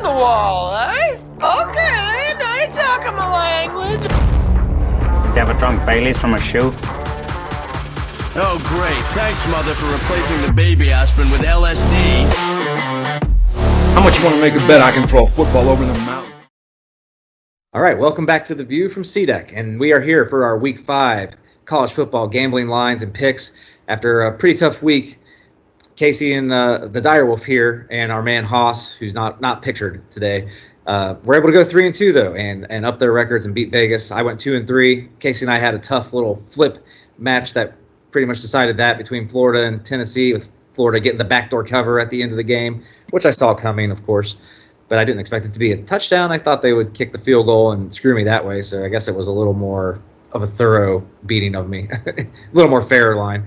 the wall, eh? Okay, now you're talking my language. You ever drunk Baileys from a shoe? Oh, great. Thanks, Mother, for replacing the baby aspirin with LSD. How much you want to make a bet I can throw a football over the mountain? All right, welcome back to The View from C-Deck, and we are here for our Week 5 college football gambling lines and picks. After a pretty tough week, Casey and the Dyerwolf here, and our man Hoss, who's not pictured today, were able to go 3-2 though, and up their records and beat Vegas. I went 2-3. Casey and I had a tough little flip match that pretty much decided that between Florida and Tennessee, with Florida getting the backdoor cover at the end of the game, which I saw coming, of course, but I didn't expect it to be a touchdown. I thought they would kick the field goal and screw me that way, so I guess it was a little more of a thorough beating of me, a little more fair line.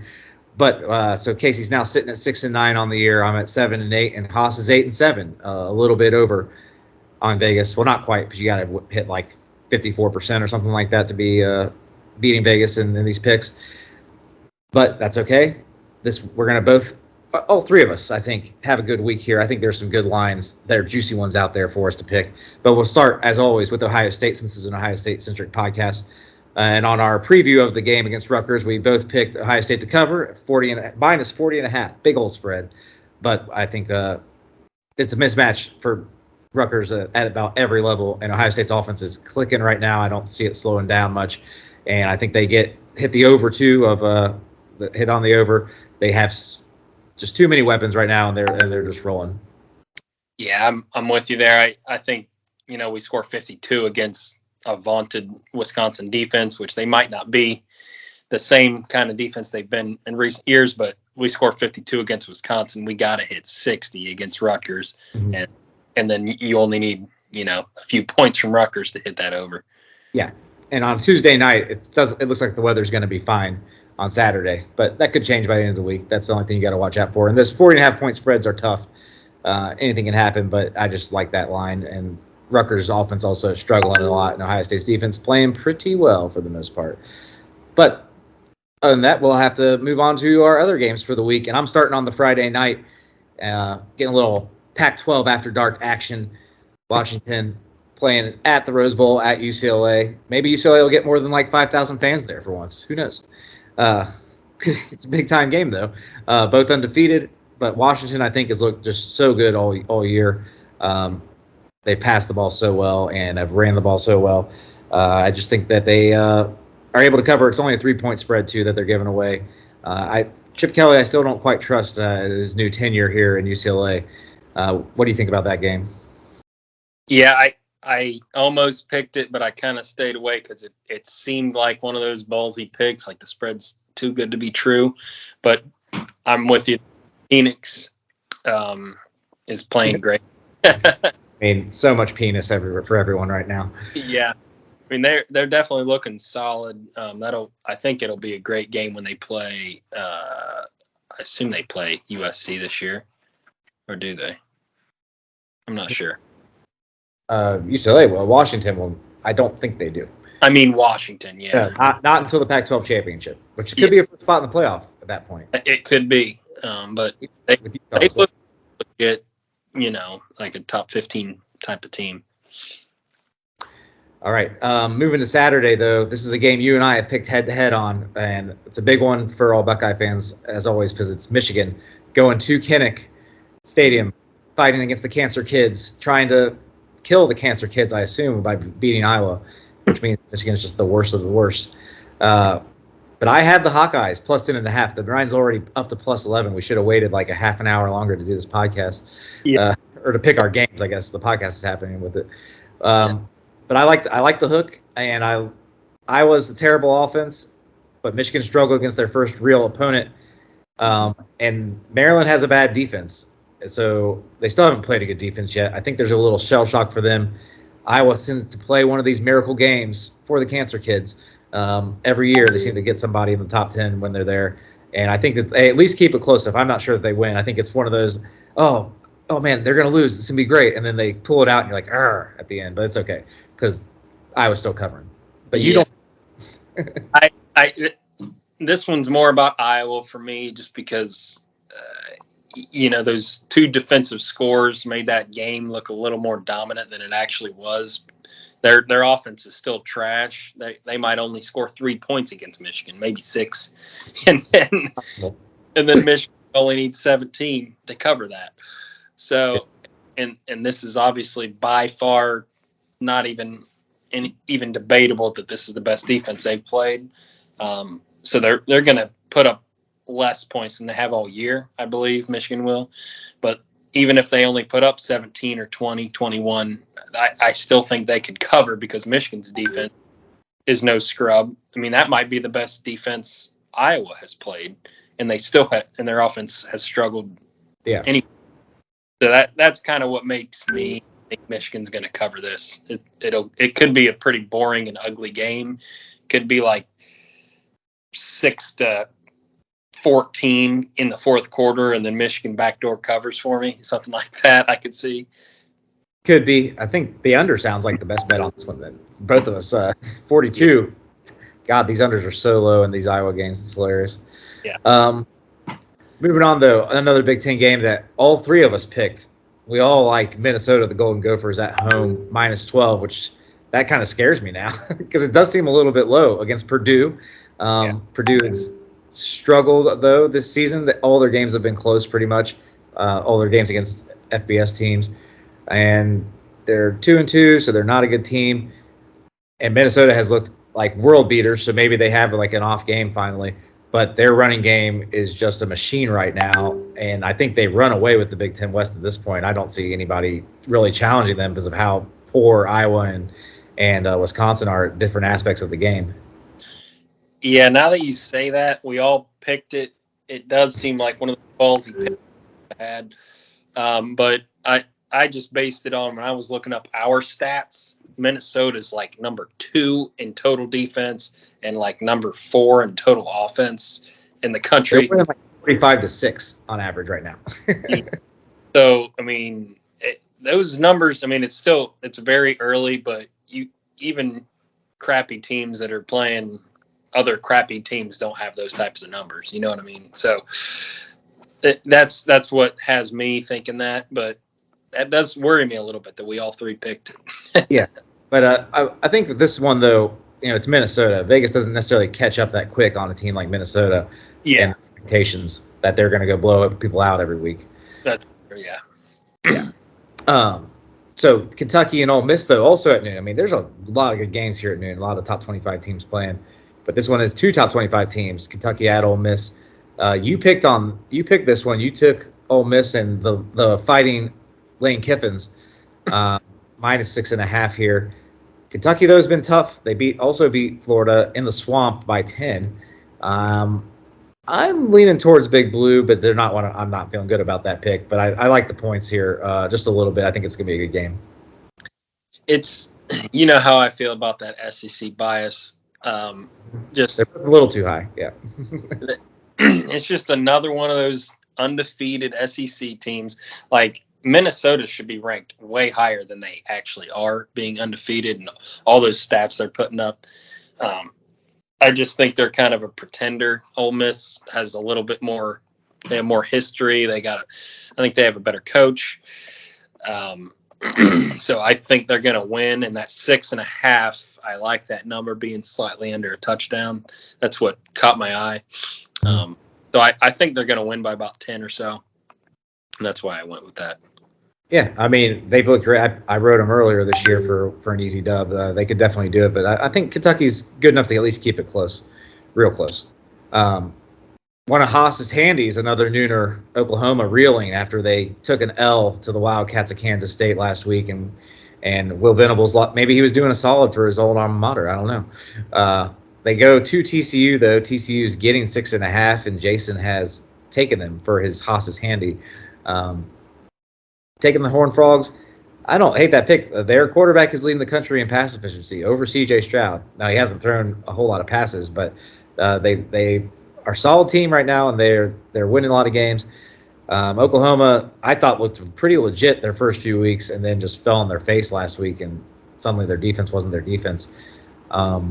But so Casey's now sitting at 6-9 on the year. I'm at 7-8, and Hoss is 8-7, a little bit over on Vegas. Well, not quite, because you got to hit like 54% or something like that to be beating Vegas in these picks. But that's okay. We're going to both, all three of us, I think, have a good week here. I think there's some good lines. There are juicy ones out there for us to pick. But we'll start, as always, with Ohio State, since this is an Ohio State-centric podcast. And on our preview of the game against Rutgers, we both picked Ohio State to cover, minus 40.5, big old spread. But I think it's a mismatch for Rutgers at about every level, and Ohio State's offense is clicking right now. I don't see it slowing down much, and I think they hit the over too hit on the over. They have just too many weapons right now, and they're just rolling. Yeah, I'm with you there. I think we score 52 against a vaunted Wisconsin defense, which they might not be the same kind of defense they've been in recent years, but we score 52 against Wisconsin. We got to hit 60 against Rutgers, and then you only need a few points from Rutgers to hit that over. Yeah, and on Tuesday night, it looks like the weather's going to be fine on Saturday, but that could change by the end of the week. That's the only thing you got to watch out for. And those 40.5 point spreads are tough. Anything can happen, but I just like that line. And Rutgers' offense also struggling a lot, and Ohio State's defense playing pretty well for the most part. But other than that, we'll have to move on to our other games for the week. And I'm starting on the Friday night, getting a little Pac-12 after dark action. Washington playing at the Rose Bowl at UCLA. Maybe UCLA will get more than like 5,000 fans there for once. Who knows? It's a big-time game, though. Both undefeated, but Washington, I think, has looked just so good all year. They pass the ball so well and have ran the ball so well. I just think that they are able to cover. It's only a 3-point spread, too, that they're giving away. Chip Kelly, I still don't quite trust his new tenure here in UCLA. What do you think about that game? Yeah, I almost picked it, but I kind of stayed away because it seemed like one of those ballsy picks, like the spread's too good to be true. But I'm with you. Phoenix is playing great. I mean, so much penis everywhere for everyone right now. Yeah. I mean, they're definitely looking solid. I think it'll be a great game when they play. I assume they play USC this year, or do they? I'm not sure. UCLA, well, Washington will. I don't think they do. I mean, Washington, yeah. Not until the Pac-12 championship, which could be a first spot in the playoff at that point. It could be, but they look legit, like a top 15 type of team. All right, moving to Saturday, though. This is a game you and I have picked head-to-head on, and it's a big one for all Buckeye fans, as always, because it's Michigan going to Kinnick Stadium, fighting against the Cancer Kids, trying to kill the Cancer Kids, I assume, by beating Iowa, which means Michigan's just the worst of the worst. But I have the Hawkeyes plus 10.5. The line's already up to plus 11. We should have waited like a half an hour longer to do this podcast, or to pick our games. I guess the podcast is happening with it. But I like the hook, and I was a terrible offense, but Michigan struggled against their first real opponent, and Maryland has a bad defense. So they still haven't played a good defense yet. I think there's a little shell shock for them. Iowa seems to play one of these miracle games for the Cancer Kids. Every year they seem to get somebody in the top 10 when they're there. And I think that they at least keep it close. If I'm not sure that they win, I think it's one of those, oh man, they're going to lose. This is going to be great. And then they pull it out and you're like, arr, at the end. But it's okay because Iowa's still covering. But you don't. This one's more about Iowa for me just because those two defensive scores made that game look a little more dominant than it actually was. Their offense is still trash. They might only score 3 points against Michigan, maybe 6, and then Michigan only needs 17 to cover that. So, and this is obviously by far not even debatable that this is the best defense they've played. So they're going to put up less points than they have all year, I believe Michigan will. But even if they only put up 17 or 20, 21, I still think they could cover because Michigan's defense is no scrub. I mean, that might be the best defense Iowa has played, and they still and their offense has struggled. Yeah. So that's kind of what makes me think Michigan's going to cover this. It could be a pretty boring and ugly game. Could be like 6-14 in the fourth quarter, and then Michigan backdoor covers for me. Something like that I could see. Could be. I think the under sounds like the best bet on this one. Then both of us, 42. God, these unders are so low in these Iowa games. It's hilarious. Yeah. Moving on, though, another Big Ten game that all three of us picked. We all like Minnesota, the Golden Gophers at home, -12, which that kind of scares me now because it does seem a little bit low against Purdue. Purdue has struggled, though, this season. All their games have been close pretty much, all their games against FBS teams. And they're 2-2, so they're not a good team. And Minnesota has looked like world beaters, so maybe they have like an off game finally. But their running game is just a machine right now, and I think they run away with the Big Ten West at this point. I don't see anybody really challenging them because of how poor Iowa and Wisconsin are at different aspects of the game. Yeah, now that you say that, we all picked it. It does seem like one of the ballsy picks I had. But I just based it on when I was looking up our stats. Minnesota's like number 2 in total defense and like number 4 in total offense in the country. They're like 45-6 on average right now. So, I mean, those numbers, I mean, it's very early, but even crappy teams that are playing other crappy teams don't have those types of numbers. You know what I mean? So that's what has me thinking that, but that does worry me a little bit that we all three picked it. Yeah, but I think this one, though, it's Minnesota. Vegas doesn't necessarily catch up that quick on a team like Minnesota. Yeah. And expectations that they're going to go blow people out every week. That's yeah. So Kentucky and Ole Miss, though, also at noon. I mean, there's a lot of good games here at noon. A lot of top 25 teams playing, but this one is 2 top 25 teams. Kentucky at Ole Miss. You picked this one. You took Ole Miss and the fighting Lane Kiffins, -6.5 here. Kentucky, though, has been tough. They also beat Florida in the swamp by 10. I'm leaning towards Big Blue, but I'm not feeling good about that pick. But I like the points here just a little bit. I think it's going to be a good game. It's how I feel about that SEC bias. Just they're a little too high. Yeah. It's just another one of those undefeated SEC teams. Like Minnesota should be ranked way higher than they actually are, being undefeated and all those stats they're putting up. I just think they're kind of a pretender. Ole Miss has a little bit more. They have more history. I think they have a better coach. So I think they're going to win. And that 6.5, I like that number being slightly under a touchdown. That's what caught my eye. So I think they're going to win by about 10 or so. And that's why I went with that. Yeah, I mean, they've looked great. I wrote them earlier this year for an easy dub. They could definitely do it, but I think Kentucky's good enough to at least keep it close, real close. One of Hoss's Handies, another nooner, Oklahoma, reeling after they took an L to the Wildcats of Kansas State last week, and Will Venables, maybe he was doing a solid for his old alma mater. I don't know. They go to TCU, though. TCU's getting 6.5, and Jason has taken them for his Hoss's Handy. Taking the Horned Frogs, I don't hate that pick. Their quarterback is leading the country in pass efficiency over C.J. Stroud. Now, he hasn't thrown a whole lot of passes, but they are a solid team right now, and they're winning a lot of games. Oklahoma, I thought, looked pretty legit their first few weeks and then just fell on their face last week, and suddenly their defense wasn't their defense. But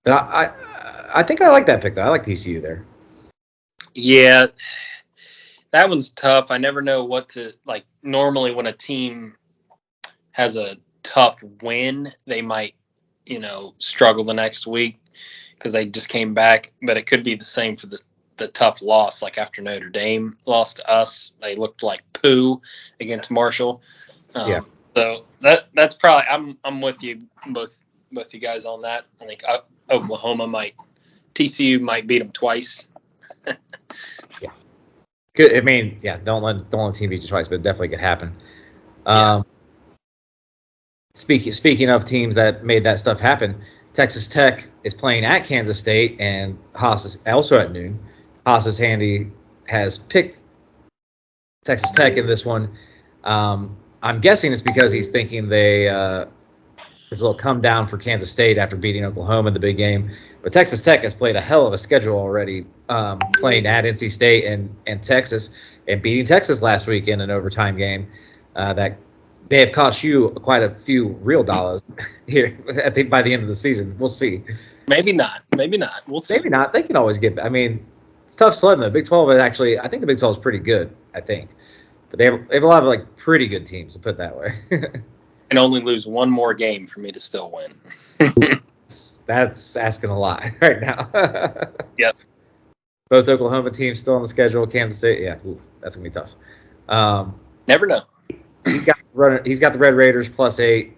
I think I like that pick, though. I like TCU there. Yeah. That one's tough. I never know what to like. Normally, when a team has a tough win, they might, struggle the next week because they just came back. But it could be the same for the tough loss. Like after Notre Dame lost to us, they looked like poo against Marshall. So that's probably I'm with you both you guys on that. I think TCU might beat them twice. Yeah. Good. I mean, yeah. Don't let the team beat you twice, but it definitely could happen. Speaking of teams that made that stuff happen, Texas Tech is playing at Kansas State, and Hoss is also at noon. Hoss Handies has picked Texas Tech in this one. I'm guessing it's because he's thinking there's a little come down for Kansas State after beating Oklahoma in the big game. But Texas Tech has played a hell of a schedule already, playing at NC State and Texas, and beating Texas last week in an overtime game that may have cost you quite a few real dollars here by the end of the season. We'll see. Maybe not. We'll see. Maybe not. They can always get. I mean, it's tough sledding. The Big 12 is actually. I think the Big 12 is pretty good. I think, but they have a lot of pretty good teams, to put it that way. And only lose one more game for me to still win. That's asking a lot right now. Yep. Both Oklahoma teams still on the schedule. Kansas State, yeah, that's gonna be tough. Never know. He's got the Red Raiders +8.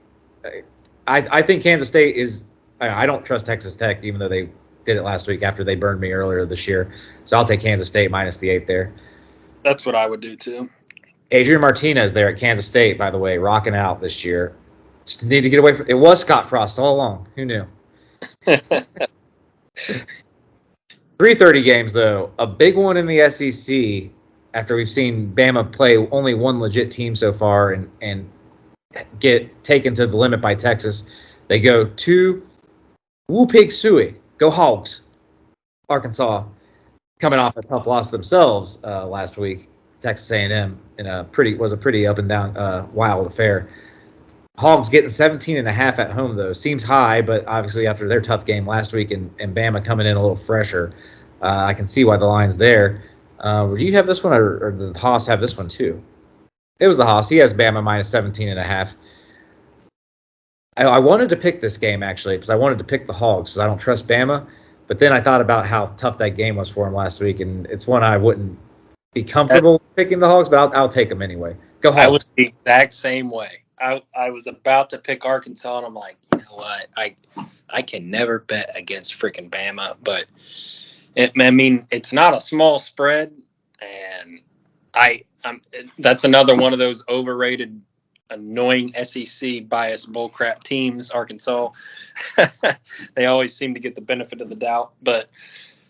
I think Kansas State is. I don't trust Texas Tech, even though they did it last week after they burned me earlier this year. So I'll take Kansas State -8 there. That's what I would do too. Adrian Martinez there at Kansas State, by the way, rocking out this year. Just need to get away from it. Was Scott Frost all along. Who knew? 3:30 games, though. A big one in the SEC after we've seen Bama play only one legit team so far and get taken to the limit by Texas. They go to Woo Pig Suey. Go Hogs. Arkansas coming off a tough loss themselves last week. Texas A&M in a pretty up and down wild affair. Hogs getting 17.5 at home, though. Seems high, but obviously after their tough game last week and Bama coming in a little fresher, I can see why the line's there. Do you have this one, or did the Hoss have this one too? It was the Hoss. He has Bama -17.5. I wanted to pick this game, actually, because I wanted to pick the Hogs because I don't trust Bama. But then I thought about how tough that game was for him last week, and it's one I wouldn't be comfortable picking the Hogs, but I'll take them anyway. Go Hogs. I was the exact same way. I was about to pick Arkansas, and I'm like, you know what? I can never bet against freaking Bama, but it's not a small spread, and that's another one of those overrated, annoying SEC biased bullcrap teams. Arkansas, they always seem to get the benefit of the doubt, but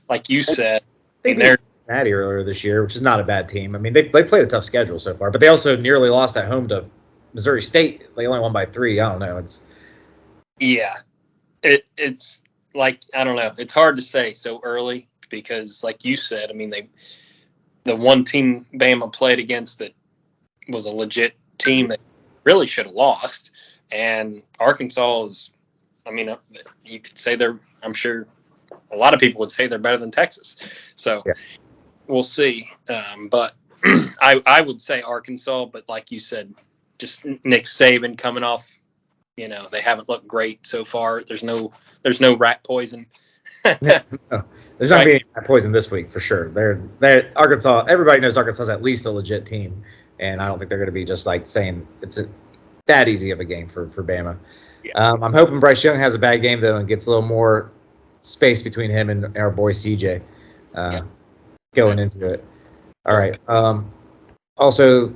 like you said, they're Cincinnati earlier this year, which is not a bad team. I mean, they played a tough schedule so far, but they also nearly lost at home to Missouri State. They only won by 3. I don't know. It's like, I don't know. It's hard to say so early because, like you said, I mean, the one team Bama played against that was a legit team that really should have lost, and Arkansas is, I mean, you could say I'm sure a lot of people would say they're better than Texas. So We'll see. But I would say Arkansas, but like you said, just Nick Saban coming off, they haven't looked great so far. There's no rat poison. No, there's not going to be any rat poison this week for sure. They're Arkansas. Everybody knows Arkansas is at least a legit team, and I don't think they're going to be just like saying it's that easy of a game for Bama. Yeah. I'm hoping Bryce Young has a bad game though and gets a little more space between him and our boy CJ going into it. All right. Also,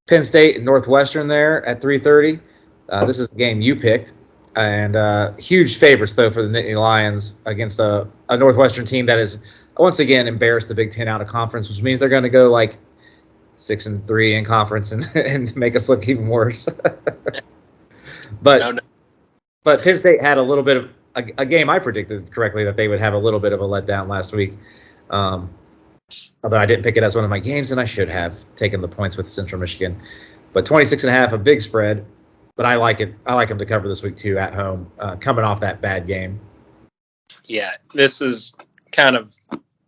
Penn State and Northwestern there at 3:30. This is the game you picked. And huge favorites, though, for the Nittany Lions against a Northwestern team that is, once again, embarrassed the Big Ten out of conference, which means they're going to go like 6-3 in conference and make us look even worse. But Penn State had a little bit of a game I predicted correctly that they would have a little bit of a letdown last week. Although I didn't pick it as one of my games, and I should have taken the points with Central Michigan. But 26.5, a big spread. But I like it. I like them to cover this week, too, at home, coming off that bad game. Yeah, this is kind of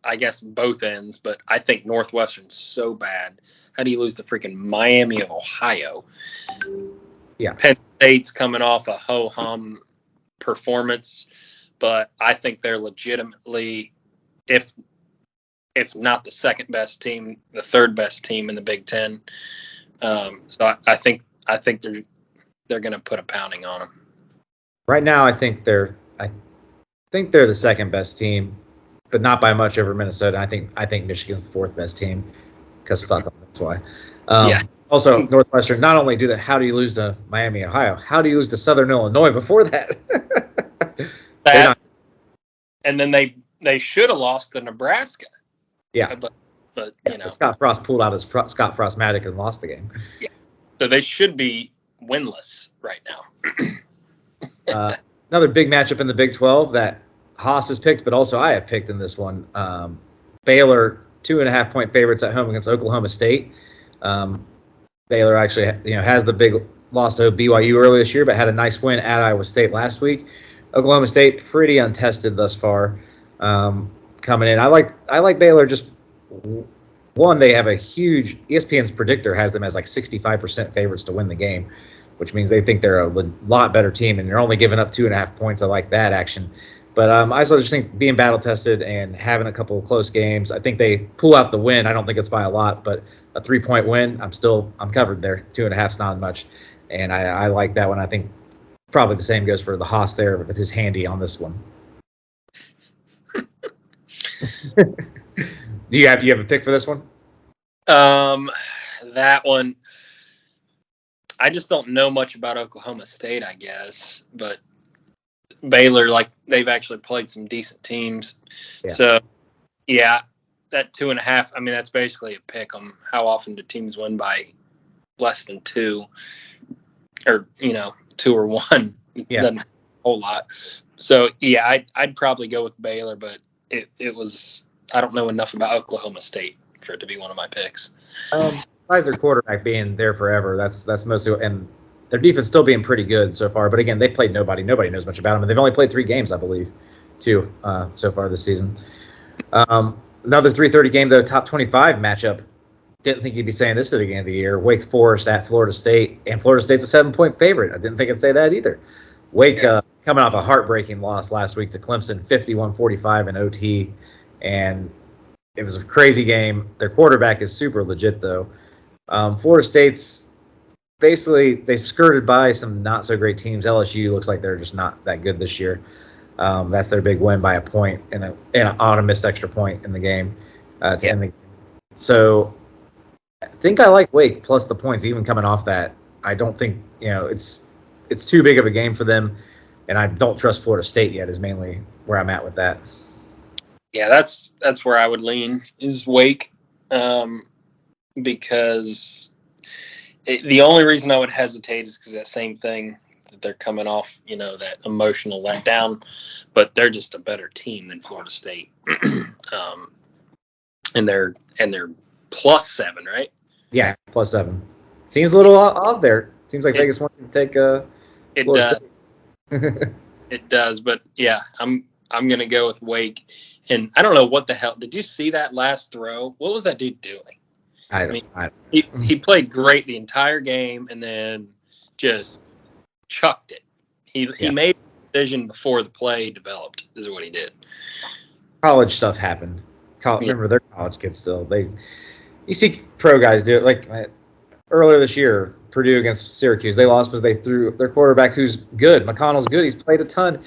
I guess, both ends, but I think Northwestern's so bad. How do you lose to freaking Miami of Ohio? Yeah. Penn State's coming off a ho-hum performance, but I think they're legitimately, if not the second best team, the third best team in the Big Ten. So I think they're going to put a pounding on them. Right now, I think they're the second best team, but not by much over Minnesota. I think Michigan's the fourth best team because fuck them. That's why. Yeah. Also, Northwestern. Not only do that, how do you lose to Miami, Ohio? How do you lose to Southern Illinois before that? And then they should have lost to Nebraska. Yeah, but you know, Scott Frost pulled out his Scott Frostmatic and lost the game. Yeah, so they should be winless right now. Another big matchup in the Big 12 that Hoss has picked, but also I have picked in this one. Baylor 2.5-point favorites at home against Oklahoma State. Baylor actually, has the big loss to BYU earlier this year, but had a nice win at Iowa State last week. Oklahoma State pretty untested thus far. Coming in, I like Baylor. Just one, they have a huge ESPN's predictor has them as like 65% favorites to win the game, which means they think they're a lot better team, and they're only giving up 2.5 points. I like that action. But I also just think being battle-tested and having a couple of close games, I think they pull out the win. I don't think it's by a lot, but a 3-point win, I'm covered there. 2.5's not much, and I like that one. I think probably the same goes for the Hoss there with his handy on this one. Do you have a pick for this one? That one, I just don't know much about Oklahoma State, I guess, but Baylor, like, they've actually played some decent teams. Yeah. So, yeah, that 2.5, I mean, that's basically a pick on how often do teams win by less than 2 or, 2 or 1. Yeah. Doesn't a whole lot. So, yeah, I'd probably go with Baylor, but it was, I don't know enough about Oklahoma State for it to be one of my picks. Besides their quarterback being there forever, that's mostly, and their defense still being pretty good so far. But again, they played nobody. Nobody knows much about them, and they've only played 3 games, I believe, too, so far this season. Another 3:30 game, the top 25 matchup. Didn't think you'd be saying this at the beginning of the year. Wake Forest at Florida State, and Florida State's a 7-point favorite. I didn't think I'd say that either. Wake coming off a heartbreaking loss last week to Clemson, 51-45 in OT, and it was a crazy game. Their quarterback is super legit, though. Florida State's basically, they've skirted by some not so great teams. LSU looks like they're just not that good this year. That's their big win by a point and on a missed extra point in the game to end the game. So I think I like Wake plus the points, even coming off that. I don't think it's too big of a game for them, and I don't trust Florida State yet. Is mainly where I'm at with that. Yeah, that's where I would lean is Wake, because the only reason I would hesitate is because that same thing that they're coming off, that emotional letdown, but they're just a better team than Florida State, and they're +7, right? Yeah, +7. Seems a little odd there. Seems like Vegas wants to take it Florida does. State. It does, but yeah, I'm gonna go with Wake. And I don't know what the hell. Did you see that last throw? What was that dude doing? I mean, he played great the entire game and then just chucked it. He made a decision before the play developed, is what he did. College stuff happened. Remember, they're college kids still. You see pro guys do it. Like earlier this year, Purdue against Syracuse, they lost because they threw their quarterback, who's good. McConnell's good. He's played a ton.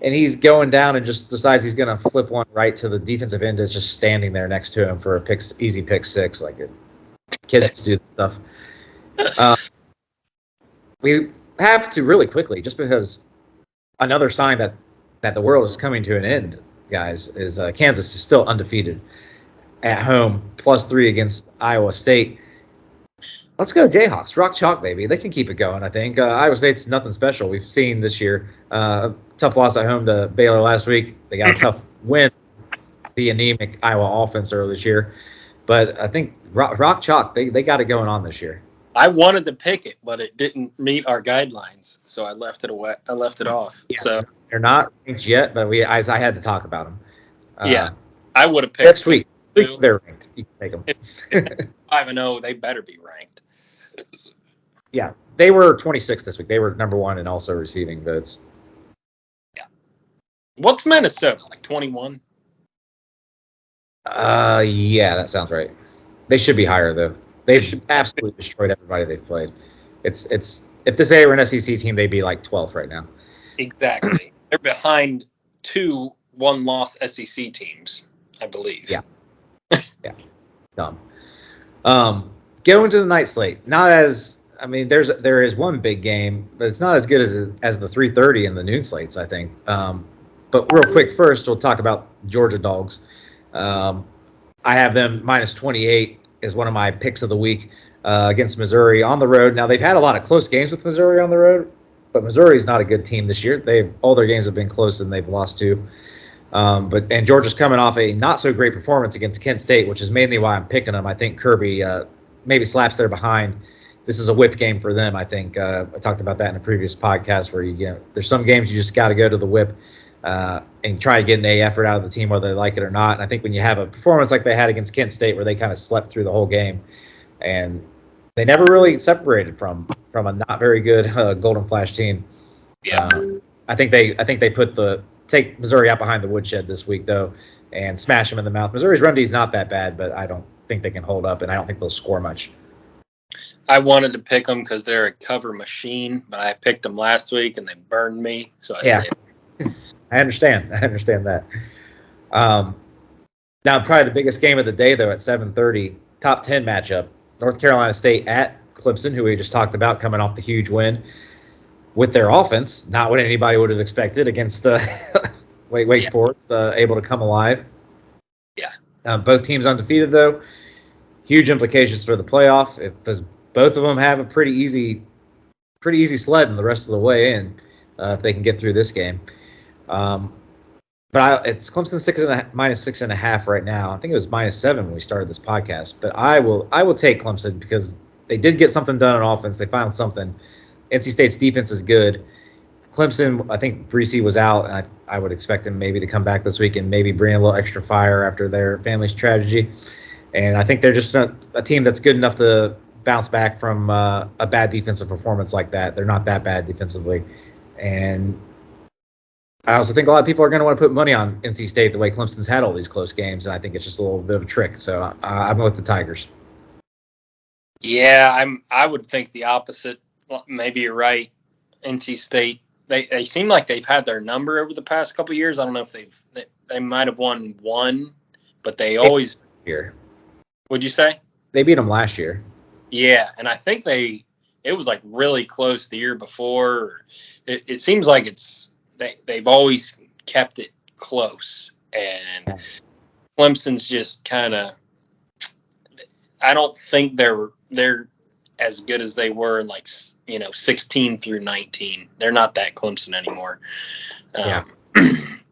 And he's going down and just decides he's going to flip one right to the defensive end that's just standing there next to him for a easy pick 6. Like kids just do that stuff. We have to really quickly, just because another sign that the world is coming to an end, guys, is Kansas is still undefeated at home, +3 against Iowa State. Let's go Jayhawks. Rock chalk, baby. They can keep it going, I think. Iowa State's nothing special. We've seen this year. Tough loss at home to Baylor last week. They got a tough win, the anemic Iowa offense earlier this year. But I think Rock chalk, they got it going on this year. I wanted to pick it, but it didn't meet our guidelines, so I left it away. I left it off. Yeah, so they're not ranked yet, but I had to talk about them. I would have picked Next week. two. They're ranked. You can take them. If 5-0, they better be ranked. Yeah, they were 26 this week. They were number 1 and also receiving votes. What's Minnesota, like 21? Yeah, that sounds right. They should be higher though. They've absolutely destroyed everybody they've played. It's if this were an SEC team, they'd be like 12th right now. Exactly. They're behind 2 one-loss SEC teams, I believe. Yeah. Yeah. Dumb. Going to the night slate. Not as there is one big game, but it's not as good as the 3:30 and the noon slates, I think. But real quick, first we'll talk about Georgia Dogs. I have them minus 28 as one of my picks of the week against Missouri on the road. Now they've had a lot of close games with Missouri on the road, but Missouri is not a good team this year. All their games have been close and they've lost 2. And Georgia's coming off a not so great performance against Kent State, which is mainly why I'm picking them. I think Kirby maybe slaps their behind. This is a whip game for them. I think I talked about that in a previous podcast where there's some games you just got to go to the whip. And try to get an A effort out of the team whether they like it or not. And I think when you have a performance like they had against Kent State where they kind of slept through the whole game and they never really separated from a not very good Golden Flash team. Yeah. I think they take Missouri out behind the woodshed this week though and smash them in the mouth. Missouri's run D is not that bad, but I don't think they can hold up and I don't think they'll score much. I wanted to pick them because they're a cover machine, but I picked them last week and they burned me, so I stayed. I understand that. Now, probably the biggest game of the day, though, at 7:30, top 10 matchup. North Carolina State at Clemson, who we just talked about coming off the huge win with their offense. Not what anybody would have expected against Wake Forest, able to come alive. Yeah. Both teams undefeated, though. Huge implications for the playoff because both of them have a pretty easy sled in the rest of the way in if they can get through this game. But it's Clemson minus 6.5 right now. I think it was minus 7 when we started this podcast. But I will take Clemson because they did get something done on offense. They found something. NC State's defense is good. Clemson, I think Breesy was out, and I would expect him maybe to come back this week and maybe bring a little extra fire after their family's tragedy. And I think they're just a team that's good enough to bounce back from a bad defensive performance like that. They're not that bad defensively. And I also think a lot of people are going to want to put money on NC State the way Clemson's had all these close games, and I think it's just a little bit of a trick. So I'm with the Tigers. Yeah, I would think the opposite. Maybe you're right. NC State, they seem like they've had their number over the past couple of years. I don't know if they might have won one, but they always here. What'd you say? They beat them last year. Yeah, and I think it was like really close the year before. It seems like they've always kept it close, and Clemson's just kind of. I don't think they're as good as they were in 16 through 19. They're not that Clemson anymore.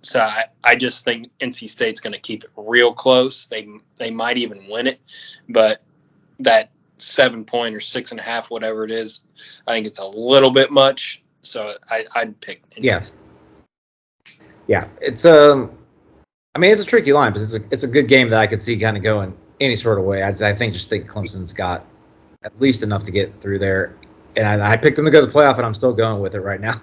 So I just think NC State's going to keep it real close. They might even win it, but that 7 point or 6.5, whatever it is, I think it's a little bit much. So I'd pick NC State. Yeah, it's it's a tricky line because it's a good game that I could see kind of going any sort of way. I think Clemson's got at least enough to get through there, and I picked them to go to the playoff, and I'm still going with it right now.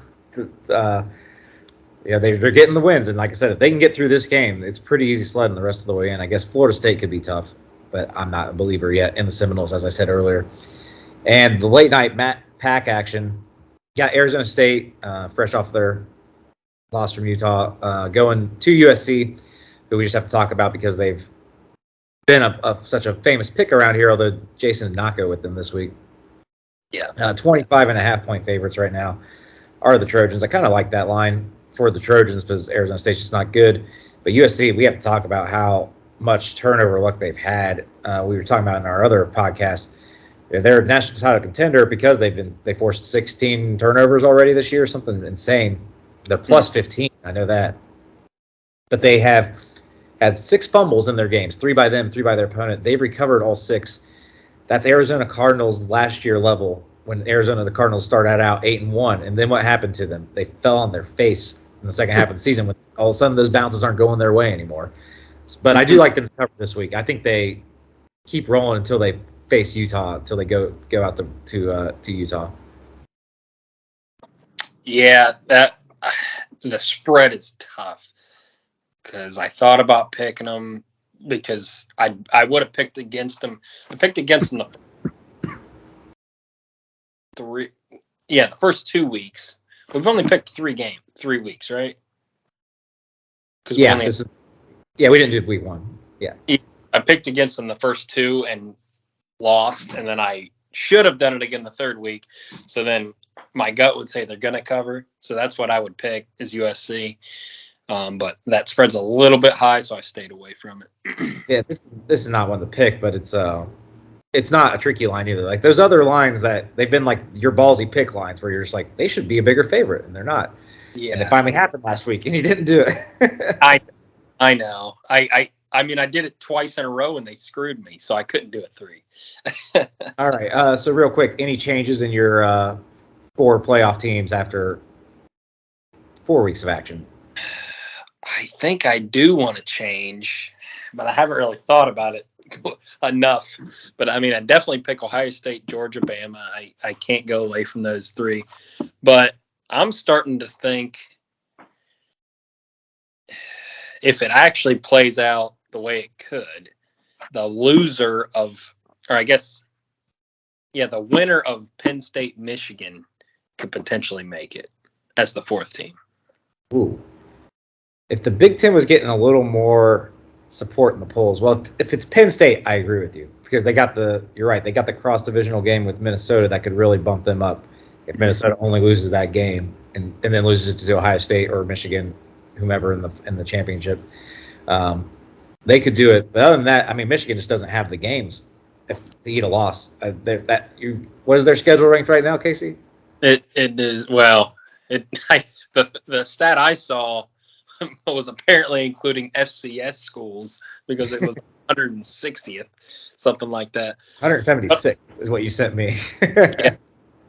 They're getting the wins, and like I said, if they can get through this game, it's pretty easy sledding the rest of the way in. I guess Florida State could be tough, but I'm not a believer yet in the Seminoles, as I said earlier. And the late night pack action, got Arizona State fresh off their loss from Utah, going to USC, who we just have to talk about because they've been such a famous pick around here, although Jason did not go with them this week. 25.5 point favorites right now are the Trojans. I kind of like that line for the Trojans because Arizona State's just not good. But USC, we have to talk about how much turnover luck they've had. We were talking about in our other podcast. They're a national title contender because they forced 16 turnovers already this year, something insane. They're plus 15, I know that. But they have had 6 fumbles in their games, 3 by them, 3 by their opponent. They've recovered all 6. That's Arizona Cardinals last year level when the Cardinals started out 8-1. And then what happened to them? They fell on their face in the second half of the season when all of a sudden those bounces aren't going their way anymore. But I do like them to cover this week. I think they keep rolling until they face Utah, until they go out to Utah. Yeah, that the spread is tough because I thought about picking them because I would have picked against them. I picked against them the first 2 weeks. We've only picked 3 weeks, right? Yeah, we didn't do week 1. Yeah. I picked against them the first 2 and lost, and then I should have done it again the 3rd week. So then my gut would say they're going to cover. So that's what I would pick is USC. But that spread's a little bit high, so I stayed away from it. Yeah, this is not one to pick, but it's not a tricky line either. Like those other lines that they've been like your ballsy pick lines where you're just like they should be a bigger favorite and they're not. Yeah. And it finally happened last week and you didn't do it. I know. I mean I did it twice in a row and they screwed me, so I couldn't do it 3. All right. So real quick, any changes in your 4 playoff teams after 4 weeks of action? I think I do want to change, but I haven't really thought about it enough. But I mean, I definitely pick Ohio State, Georgia, Bama. I can't go away from those 3. But I'm starting to think if it actually plays out the way it could, the loser of, or I guess, the winner of Penn State, Michigan could potentially make it as the 4th team. Ooh. If the Big Ten was getting a little more support in the polls, well, if it's Penn State, I agree with you because you're right, they got the cross-divisional game with Minnesota that could really bump them up if Minnesota only loses that game and then loses to Ohio State or Michigan, whomever in the championship. They could do it. But other than that, I mean, Michigan just doesn't have the games to eat a loss. What is their schedule ranked right now, Casey? It is, well, the stat I saw was apparently including FCS schools because it was 160th, something like that. 176 is what you sent me. Yeah.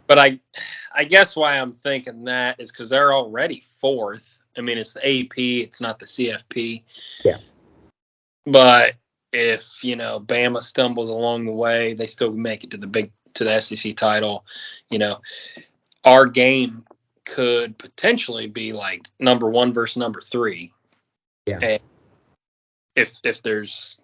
But I guess why I'm thinking that is because they're already 4th. I mean, it's the AP, it's not the CFP. Yeah. But if, Bama stumbles along the way, they still make it to the SEC title. Our game could potentially be like number 1 versus number 3. Yeah. And if there's,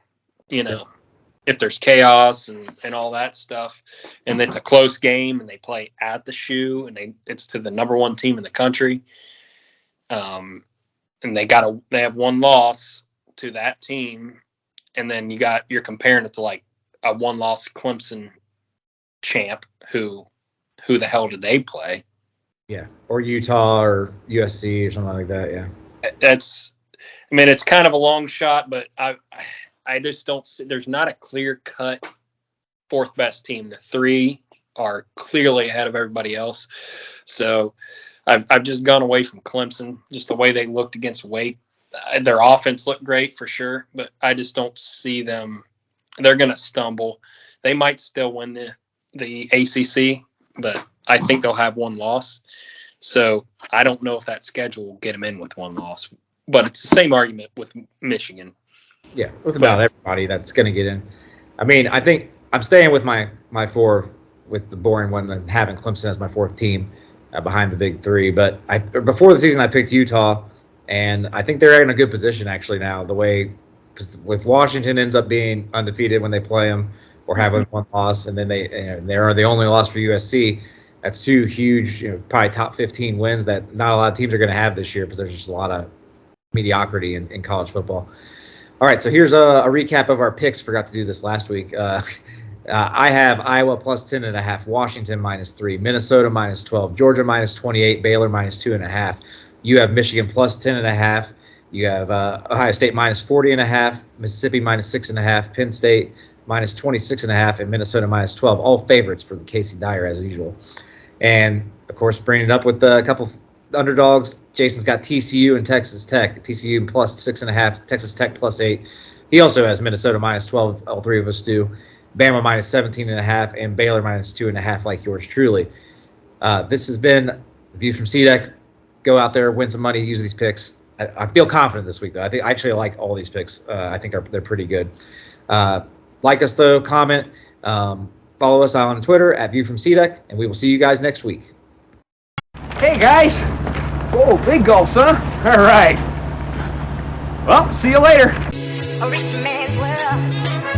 if there's chaos and all that stuff, and it's a close game and they play at the shoe and it's to the number 1 team in the country. And they have 1 loss to that team. And then you're comparing it to like a 1-loss Clemson champ who the hell did they play? Yeah, or Utah or USC or something like that. Yeah, it's kind of a long shot, but I just don't see. There's not a clear cut 4th best team. The 3 are clearly ahead of everybody else. So I've just gone away from Clemson. Just the way they looked against Wake, their offense looked great for sure, but I just don't see them. They're going to stumble. They might still win the ACC, but I think they'll have 1 loss. So I don't know if that schedule will get them in with 1 loss. But it's the same argument with Michigan. Yeah, with about everybody that's going to get in. I mean, I think I'm staying with my 4 with the boring one, and having Clemson as my 4th team behind the big 3. But before the season, I picked Utah, and I think they're in a good position actually now. The way, because if Washington ends up being undefeated when they play them or having 1 loss, and then they are the only loss for USC. That's 2 huge, probably top 15 wins that not a lot of teams are going to have this year because there's just a lot of mediocrity in college football. All right, so here's a recap of our picks. Forgot to do this last week. I have Iowa plus 10.5, Washington minus 3, Minnesota minus 12, Georgia minus 28, Baylor minus 2.5. You have Michigan plus 10.5. You have Ohio State minus 40.5, Mississippi minus 6.5, Penn State minus 26.5, and Minnesota minus 12. All favorites for the Casey Dyer as usual. And, of course, bringing it up with a couple underdogs. Jason's got TCU and Texas Tech. TCU plus 6.5, Texas Tech plus 8. He also has Minnesota minus 12. All 3 of us do. Bama minus 17.5 and Baylor minus 2.5 like yours truly. This has been the View from CDEC. Go out there, win some money, use these picks. I feel confident this week, though. I think I actually like all these picks. I think they're pretty good. Like us, though, comment, follow us on Twitter at View from CDEC, and we will see you guys next week. Hey, guys. Oh, big gulps, huh? All right. Well, see you later. A rich man's world.